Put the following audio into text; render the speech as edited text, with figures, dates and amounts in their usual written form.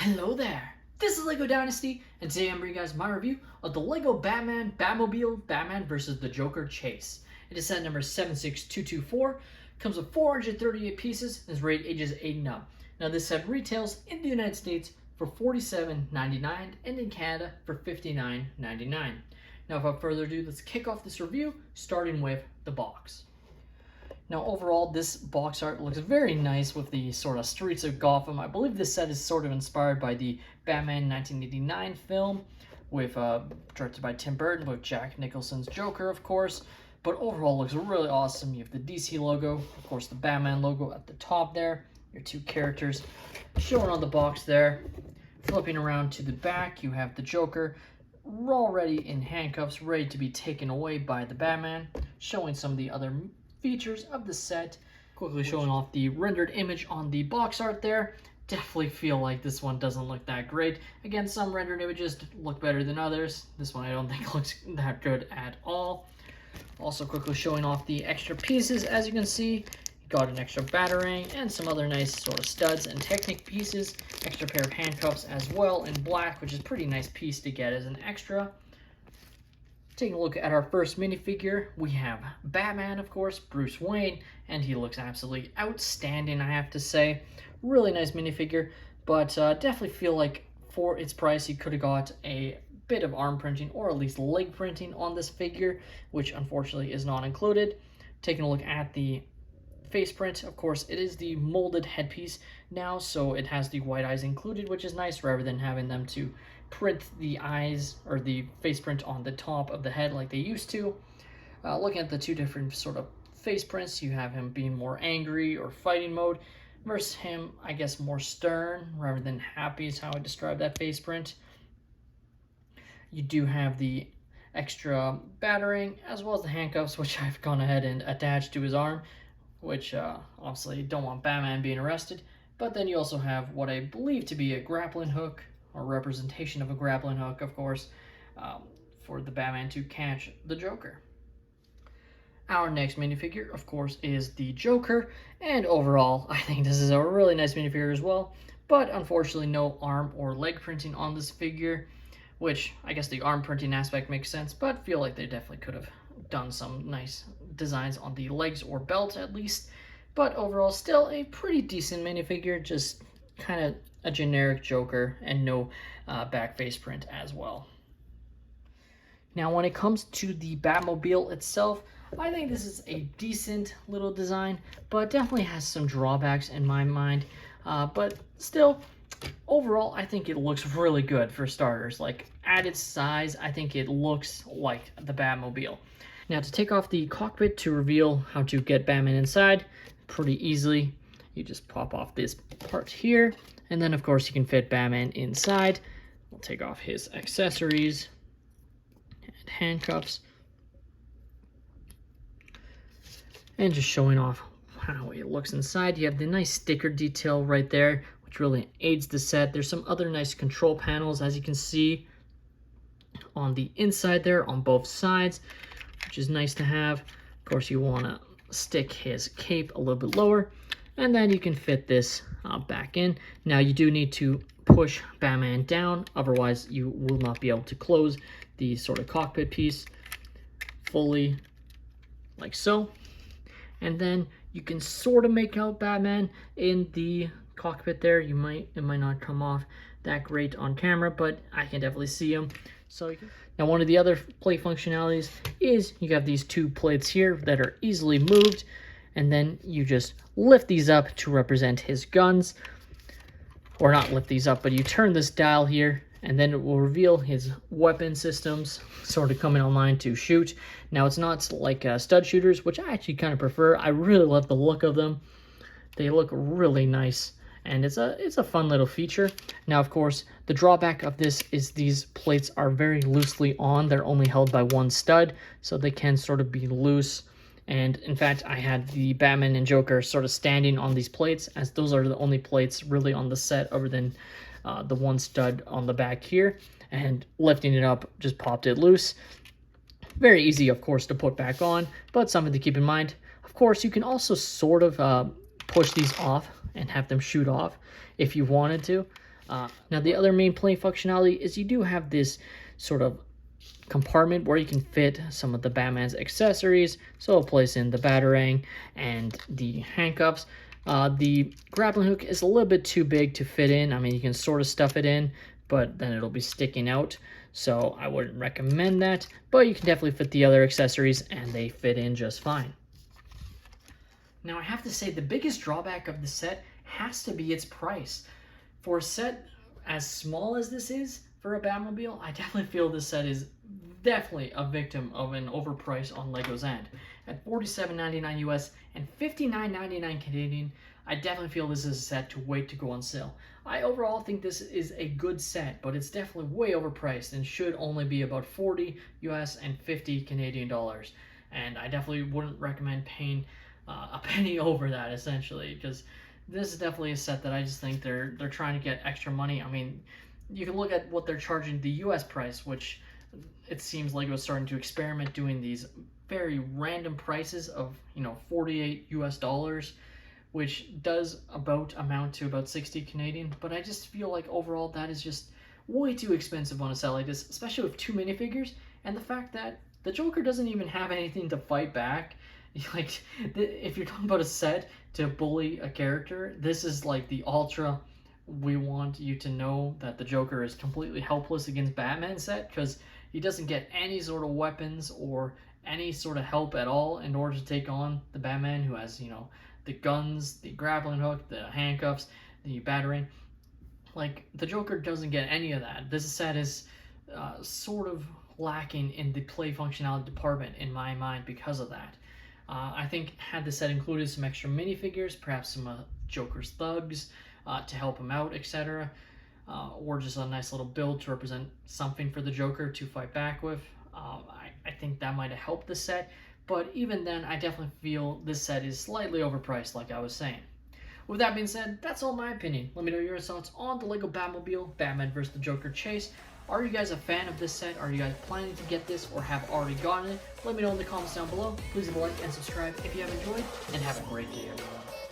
Hello there! This is LEGO Dynasty, and today I'm bringing you guys my review of the LEGO Batman Batmobile Batman vs. the Joker Chase. It is set number 76224, comes with 438 pieces, and is rated ages 8 and up. Now this set retails in the United States for $47.99 and in Canada for $59.99. Now without further ado, let's kick off this review, starting with the box. Now overall, this box art looks very nice with the sort of streets of Gotham. I believe this set is sort of inspired by the Batman 1989 film, with directed by Tim Burton, with Jack Nicholson's Joker, of course. But overall, looks really awesome. You have the DC logo, of course, the Batman logo at the top there. Your two characters shown on the box there. Flipping around to the back, you have the Joker, already in handcuffs, ready to be taken away by the Batman, showing some of the other features of the set. Quickly showing off the rendered image on the box art there. Definitely feel like this one doesn't look that great. Again, some rendered images look better than others. This one I don't think looks that good at all. Also quickly showing off the extra pieces. As you can see, you got an extra batarang and some other nice sort of studs and Technic pieces. Extra pair of handcuffs as well in black, which is a pretty nice piece to get as an extra. Taking a look at our first minifigure, we have Batman, of course, Bruce Wayne, and he looks absolutely outstanding, I have to say. Really nice minifigure, but definitely feel like for its price, you could have got a bit of arm printing or at least leg printing on this figure, which unfortunately is not included. Taking a look at the face print, of course, it is the molded headpiece now, so it has the white eyes included, which is nice rather than having them to print the eyes or the face print on the top of the head like they used to. Looking at the two different sort of face prints, you have him being more angry or fighting mode versus him, I guess, more stern rather than happy is how I describe that face print. You do have the extra batarang as well as the handcuffs, which I've gone ahead and attached to his arm, which obviously don't want Batman being arrested. But then you also have what I believe to be a grappling hook, or representation of a grappling hook, of course, for the Batman to catch the Joker. Our next minifigure, of course, is the Joker, and overall, I think this is a really nice minifigure as well, but unfortunately no arm or leg printing on this figure, which I guess the arm printing aspect makes sense, but feel like they definitely could have done some nice designs on the legs or belt at least. But overall, still a pretty decent minifigure, just kind of a generic Joker and no back face print as well. Now when it comes to the Batmobile itself, I think this is a decent little design, but definitely has some drawbacks in my mind. But still, overall, I think it looks really good for starters. Like, at its size, I think it looks like the Batmobile. Now to take off the cockpit to reveal how to get Batman inside, pretty easily. You just pop off this part here, and then of course you can fit Batman inside. We'll take off his accessories and handcuffs. And just showing off how it looks inside. You have the nice sticker detail right there, which really aids the set. There's some other nice control panels, as you can see, on the inside there on both sides, which is nice to have. Of course, you want to stick his cape a little bit lower, and then you can fit this back in. Now you do need to push Batman down, otherwise you will not be able to close the sort of cockpit piece fully, like so. And then you can sort of make out Batman in the cockpit there. It might not come off that great on camera, but I can definitely see him. So now one of the other plate functionalities is you have these two plates here that are easily moved, and then you just lift these up to represent his guns, or not lift these up, but you turn this dial here, and then it will reveal his weapon systems sort of coming online to shoot. Now it's not like stud shooters, which I actually kind of prefer. I really love the look of them. They look really nice, and it's a fun little feature. Now, of course, the drawback of this is these plates are very loosely on. They're only held by one stud, so they can sort of be loose. And in fact, I had the Batman and Joker sort of standing on these plates, as those are the only plates really on the set other than the one stud on the back here. And lifting it up just popped it loose. Very easy, of course, to put back on, but something to keep in mind. Of course, you can also sort of push these off and have them shoot off if you wanted to. Now the other main play functionality is you do have this sort of compartment where you can fit some of the Batman's accessories. So I'll place in the Batarang and the handcuffs. The grappling hook is a little bit too big to fit in. I mean, you can sort of stuff it in, but then it'll be sticking out. So I wouldn't recommend that, but you can definitely fit the other accessories and they fit in just fine. Now I have to say the biggest drawback of the set has to be its price. For a set as small as this is for a Batmobile, I definitely feel this set is definitely a victim of an overprice on LEGO's end. At $47.99 US and $59.99 Canadian, I definitely feel this is a set to wait to go on sale. I overall think this is a good set, but it's definitely way overpriced and should only be about 40 US and 50 Canadian dollars. And I definitely wouldn't recommend paying a penny over that, essentially, because this is definitely a set that I just think they're trying to get extra money. I mean, you can look at what they're charging the US price, which it seems like it was starting to experiment doing these very random prices of, 48 US dollars, which does about amount to about 60 Canadian. But I just feel like overall that is just way too expensive on a set like this, especially with 2 minifigures, and the fact that the Joker doesn't even have anything to fight back. Like, if you're talking about a set to bully a character, this is like the ultra, we want you to know that the Joker is completely helpless against Batman set, because he doesn't get any sort of weapons or any sort of help at all in order to take on the Batman, who has, the guns, the grappling hook, the handcuffs, the Batarang. Like, the Joker doesn't get any of that. This set is sort of lacking in the play functionality department in my mind because of that. I think had the set included some extra minifigures, perhaps some Joker's thugs to help him out, etc., or just a nice little build to represent something for the Joker to fight back with, I think that might have helped the set. But even then, I definitely feel this set is slightly overpriced, like I was saying. With that being said, that's all my opinion. Let me know your thoughts on the LEGO Batmobile, Batman vs. the Joker Chase. Are you guys a fan of this set? Are you guys planning to get this or have already gotten it? Let me know in the comments down below. Please leave a like and subscribe if you have enjoyed, and have a great day, everyone.